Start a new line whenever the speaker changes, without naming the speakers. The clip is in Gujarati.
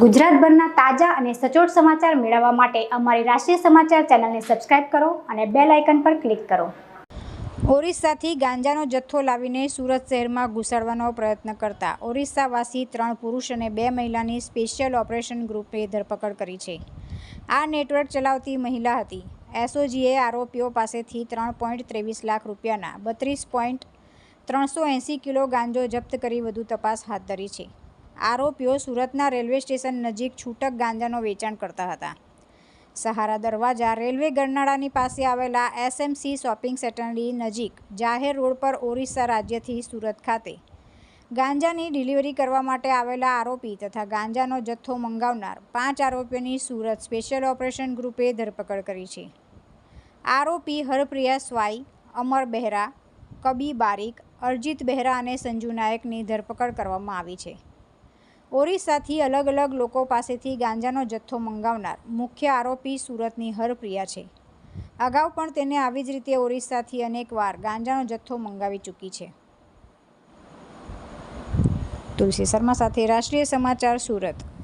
ગુજરાતભરના તાજા અને સચોટ સમાચાર મેળવવા માટે અમારી રાષ્ટ્રીય સમાચાર ચેનલને સબસ્ક્રાઇબ કરો અને બેલ આઇકન પર ક્લિક કરો।
ઓરિસ્સાથી ગાંજાનો જથ્થો લાવીને સુરત શહેરમાં ઘુસાડવાનો પ્રયત્ન કરતા ઓરિસ્સાવાસી 3 પુરુષ અને 2 મહિલાની સ્પેશિયલ ઓપરેશન ગ્રુપે ધરપકડ કરી છે। આ નેટવર્ક ચલાવતી મહિલા હતી। એસઓજીએ આરોપીઓ પાસેથી 3.23 લાખ રૂપિયાના 32.380 કિલો ગાંજો જપ્ત કરી વધુ તપાસ હાથ ધરી છે। આરોપીઓ સુરતના રેલવે સ્ટેશન નજીક છૂટક ગાંજાનો વેચાણ કરતા હતા। સહારા દરવાજા રેલવે ગરનાળાની પાસે આવેલા એસએમસી શોપિંગ સેન્ટરની નજીક જાહેર રોડ પર ઓરિસ્સા રાજ્યથી સુરત ખાતે ગાંજાની ડિલિવરી કરવા માટે આવેલા આરોપી તથા ગાંજાનો જથ્થો મંગાવનાર 5 આરોપીઓની સુરત સ્પેશિયલ ઓપરેશન ગ્રુપે ધરપકડ કરી છે। આરોપી હરપ્રિયા સ્વાઈ, અમર બહેરા, કબી બારીક, અરજીત બહેરા અને સંજુ નાયકની ધરપકડ કરવામાં આવી છે। ઓરિસ્સાથી અલગ અલગ લોકો પાસેથી ગાંજાનો જથ્થો મંગાવનાર મુખ્ય આરોપી સુરતની હરપ્રિયા છે। અગાઉ પણ તેને આવી જ રીતે ઓરિસ્સાથી અનેકવાર ગાંજાનો જથ્થો મંગાવી ચૂકી છે। તુલસી શર્મા સાથે રાષ્ટ્રીય સમાચાર સુરત।